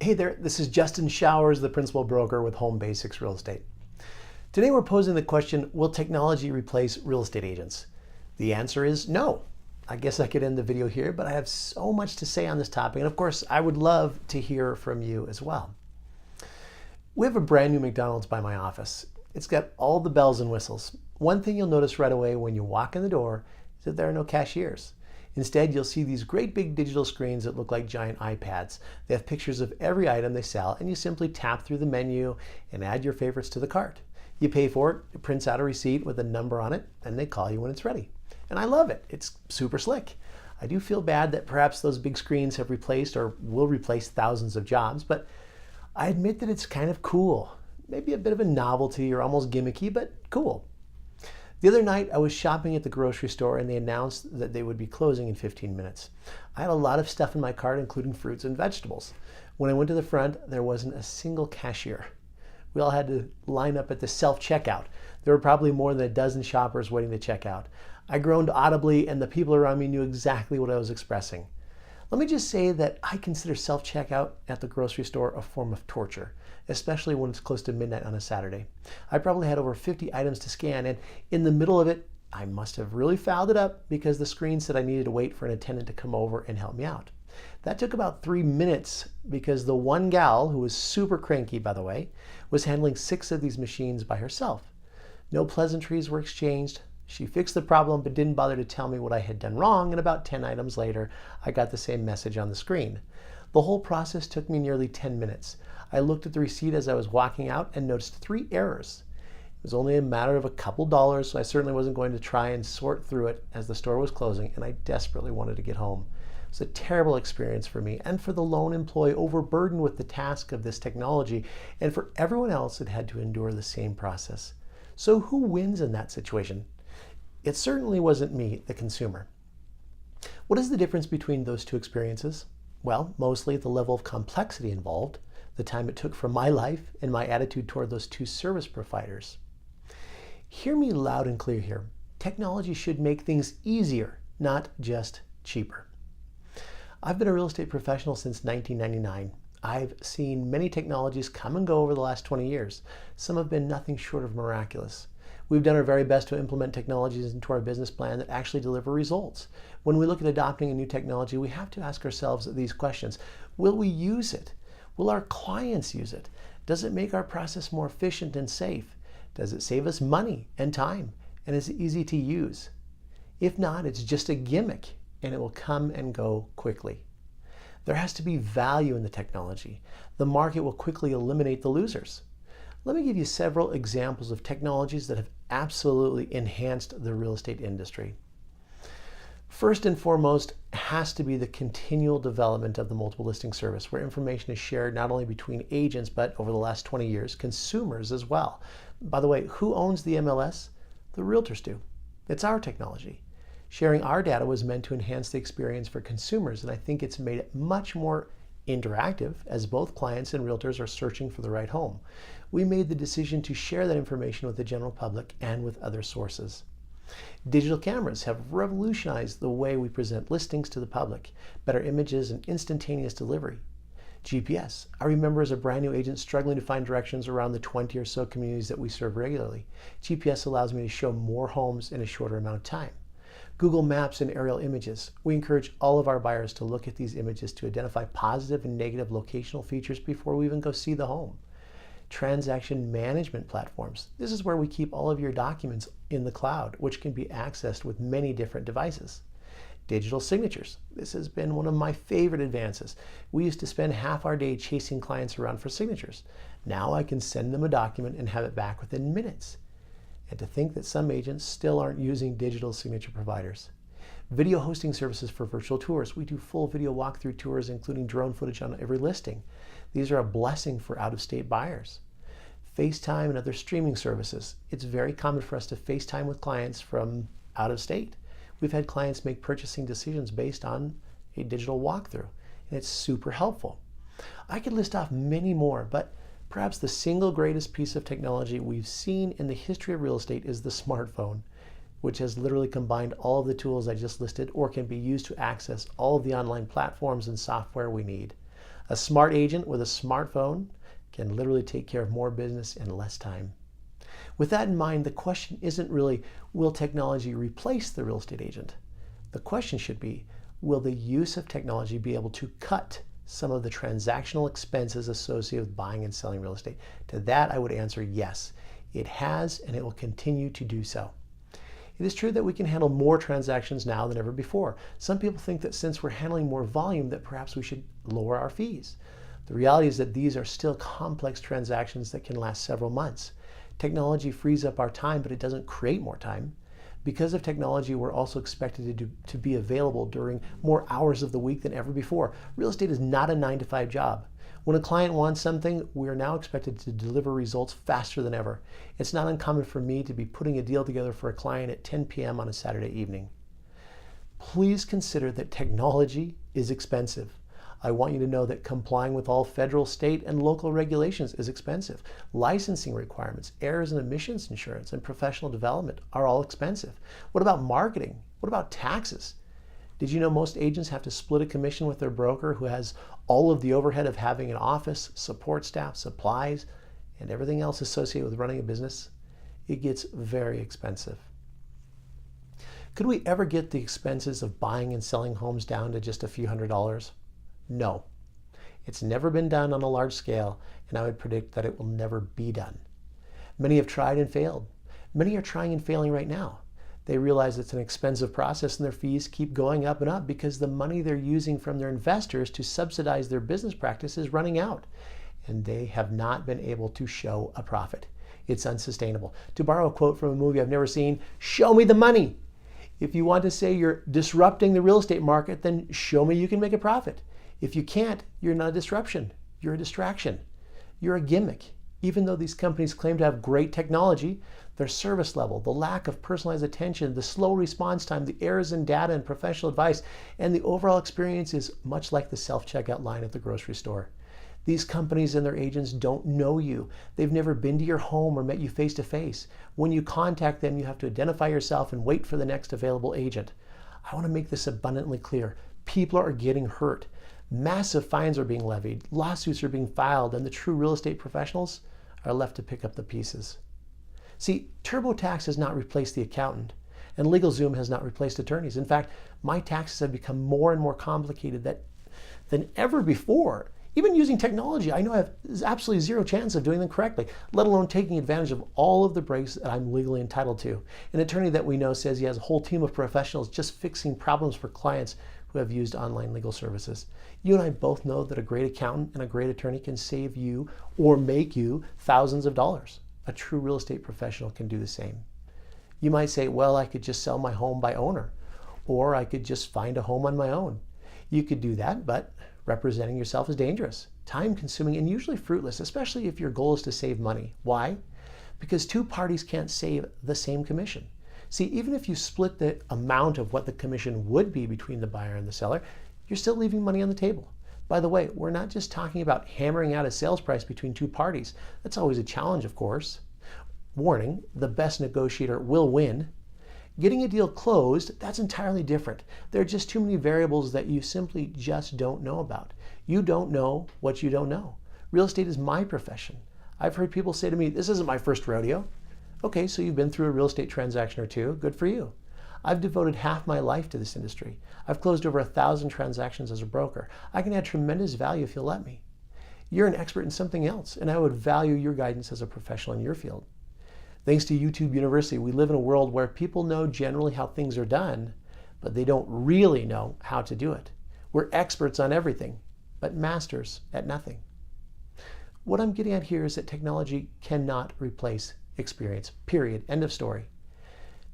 Hey there, this is Justin Showers, the principal broker with Home Basics Real Estate. Today we're posing the question, will technology replace real estate agents? The answer is no. I guess I could end the video here, but I have so much to say on this topic, and of course I would love to hear from you as well. We have a brand new McDonald's by my office. It's got all the bells and whistles. One thing you'll notice right away when you walk in the door is that there are no cashiers. Instead, you'll see these great big digital screens that look like giant iPads. They have pictures of every item they sell, and you simply tap through the menu and add your favorites to the cart. You pay for it, it prints out a receipt with a number on it, and they call you when it's ready. And I love it. It's super slick. I do feel bad that perhaps those big screens have replaced or will replace thousands of jobs, but I admit that it's kind of cool. Maybe a bit of a novelty or almost gimmicky, but cool. The other night, I was shopping at the grocery store and they announced that they would be closing in 15 minutes. I had a lot of stuff in my cart, including fruits and vegetables. When I went to the front, there wasn't a single cashier. We all had to line up at the self-checkout. There were probably more than a dozen shoppers waiting to check out. I groaned audibly and the people around me knew exactly what I was expressing. Let me just say that I consider self-checkout at the grocery store a form of torture, especially when it's close to midnight on a Saturday. I probably had over 50 items to scan, and in the middle of it, I must have really fouled it up because the screen said I needed to wait for an attendant to come over and help me out. That took about 3 minutes because the one gal, who was super cranky by the way, was handling 6 of these machines by herself. No pleasantries were exchanged. She fixed the problem but didn't bother to tell me what I had done wrong, and about 10 items later, I got the same message on the screen. The whole process took me nearly 10 minutes. I looked at the receipt as I was walking out and noticed 3 errors. It was only a matter of a couple dollars, so I certainly wasn't going to try and sort through it as the store was closing, and I desperately wanted to get home. It was a terrible experience for me and for the lone employee overburdened with the task of this technology, and for everyone else that had to endure the same process. So who wins in that situation? It certainly wasn't me, the consumer. What is the difference between those two experiences? Well, mostly the level of complexity involved, the time it took from my life, and my attitude toward those two service providers. Hear me loud and clear here. Technology should make things easier, not just cheaper. I've been a real estate professional since 1999. I've seen many technologies come and go over the last 20 years. Some have been nothing short of miraculous. We've done our very best to implement technologies into our business plan that actually deliver results. When we look at adopting a new technology, we have to ask ourselves these questions. Will we use it? Will our clients use it? Does it make our process more efficient and safe? Does it save us money and time? And is it easy to use? If not, it's just a gimmick and it will come and go quickly. There has to be value in the technology. The market will quickly eliminate the losers. Let me give you several examples of technologies that have absolutely enhanced the real estate industry. First and foremost has to be the continual development of the multiple listing service, where information is shared not only between agents, but over the last 20 years, consumers as well. By the way, who owns the MLS? The realtors do. It's our technology. Sharing our data was meant to enhance the experience for consumers, and I think it's made it much more interactive as both clients and realtors are searching for the right home. We made the decision to share that information with the general public and with other sources. Digital cameras have revolutionized the way we present listings to the public, better images and instantaneous delivery. GPS. I remember as a brand new agent struggling to find directions around the 20 or so communities that we serve regularly. GPS allows me to show more homes in a shorter amount of time. Google Maps and aerial images. We encourage all of our buyers to look at these images to identify positive and negative locational features before we even go see the home. Transaction management platforms. This is where we keep all of your documents in the cloud, which can be accessed with many different devices. Digital signatures. This has been one of my favorite advances. We used to spend half our day chasing clients around for signatures. Now I can send them a document and have it back within minutes. And to think that some agents still aren't using digital signature providers. Video hosting services for virtual tours. We do full video walkthrough tours, including drone footage on every listing. These are a blessing for out-of-state buyers. FaceTime and other streaming services. It's very common for us to FaceTime with clients from out of state. We've had clients make purchasing decisions based on a digital walkthrough, and it's super helpful. I could list off many more, but perhaps the single greatest piece of technology we've seen in the history of real estate is the smartphone, which has literally combined all of the tools I just listed or can be used to access all of the online platforms and software we need. A smart agent with a smartphone can literally take care of more business in less time. With that in mind, the question isn't really, will technology replace the real estate agent? The question should be, will the use of technology be able to cut some of the transactional expenses associated with buying and selling real estate? To that, I would answer yes. It has, and it will continue to do so. It is true that we can handle more transactions now than ever before. Some people think that since we're handling more volume, that perhaps we should lower our fees. The reality is that these are still complex transactions that can last several months. Technology frees up our time, but it doesn't create more time. Because of technology, we're also expected to be available during more hours of the week than ever before. Real estate is not a 9-to-5 job. When a client wants something, we are now expected to deliver results faster than ever. It's not uncommon for me to be putting a deal together for a client at 10 p.m. on a Saturday evening. Please consider that technology is expensive. I want you to know that complying with all federal, state, and local regulations is expensive. Licensing requirements, errors and omissions insurance, and professional development are all expensive. What about marketing? What about taxes? Did you know most agents have to split a commission with their broker who has all of the overhead of having an office, support staff, supplies, and everything else associated with running a business? It gets very expensive. Could we ever get the expenses of buying and selling homes down to just a few $100s? No. It's never been done on a large scale, and I would predict that it will never be done. Many have tried and failed. Many are trying and failing right now. They realize it's an expensive process and their fees keep going up and up because the money they're using from their investors to subsidize their business practice is running out, and they have not been able to show a profit. It's unsustainable. To borrow a quote from a movie I've never seen, show me the money. If you want to say you're disrupting the real estate market, then show me you can make a profit. If you can't, you're not a disruption. You're a distraction. You're a gimmick. Even though these companies claim to have great technology, their service level, the lack of personalized attention, the slow response time, the errors in data and professional advice, and the overall experience is much like the self-checkout line at the grocery store. These companies and their agents don't know you. They've never been to your home or met you face to face. When you contact them, you have to identify yourself and wait for the next available agent. I want to make this abundantly clear. People are getting hurt. Massive fines are being levied, lawsuits are being filed, and the true real estate professionals are left to pick up the pieces. See, TurboTax has not replaced the accountant, and LegalZoom has not replaced attorneys. In fact, my taxes have become more and more complicated than ever before. Even using technology, I know I have absolutely zero chance of doing them correctly, let alone taking advantage of all of the breaks that I'm legally entitled to. An attorney that we know says he has a whole team of professionals just fixing problems for clients who have used online legal services. You and I both know that a great accountant and a great attorney can save you or make you thousands of dollars. A true real estate professional can do the same. You might say, well, I could just sell my home by owner, or I could just find a home on my own. You could do that, but representing yourself is dangerous, time-consuming, and usually fruitless, especially if your goal is to save money. Why? Because two parties can't save the same commission. See, even if you split the amount of what the commission would be between the buyer and the seller, you're still leaving money on the table. By the way, we're not just talking about hammering out a sales price between two parties. That's always a challenge, of course. Warning, the best negotiator will win. Getting a deal closed, that's entirely different. There are just too many variables that you simply just don't know about. You don't know what you don't know. Real estate is my profession. I've heard people say to me, this isn't my first rodeo. Okay, so you've been through a real estate transaction or two. Good for you. I've devoted half my life to this industry. I've closed over 1,000 transactions as a broker. I can add tremendous value if you'll let me. You're an expert in something else, and I would value your guidance as a professional in your field. Thanks to YouTube University, we live in a world where people know generally how things are done, but they don't really know how to do it. We're experts on everything, but masters at nothing. What I'm getting at here is that technology cannot replace experience, period, end of story.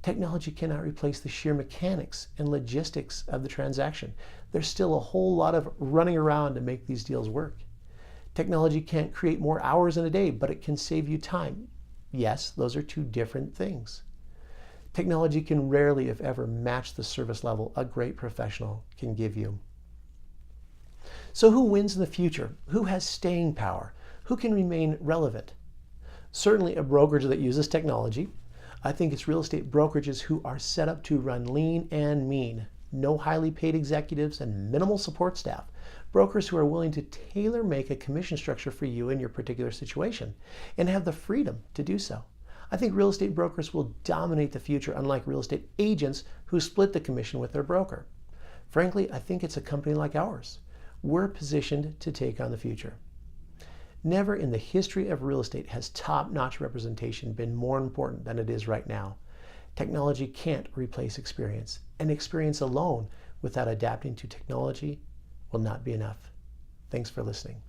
Technology cannot replace the sheer mechanics and logistics of the transaction. There's still a whole lot of running around to make these deals work. Technology can't create more hours in a day, but it can save you time. Yes, those are two different things. Technology can rarely, if ever, match the service level a great professional can give you. So who wins in the future? Who has staying power? Who can remain relevant? Certainly a brokerage that uses technology. I think it's real estate brokerages who are set up to run lean and mean. no highly paid executives, and minimal support staff. Brokers who are willing to tailor make a commission structure for you in your particular situation and have the freedom to do so. I think real estate brokers will dominate the future, unlike real estate agents who split the commission with their broker. Frankly, I think it's a company like ours. We're positioned to take on the future. Never in the history of real estate has top-notch representation been more important than it is right now. Technology can't replace experience, and experience alone without adapting to technology will not be enough. Thanks for listening.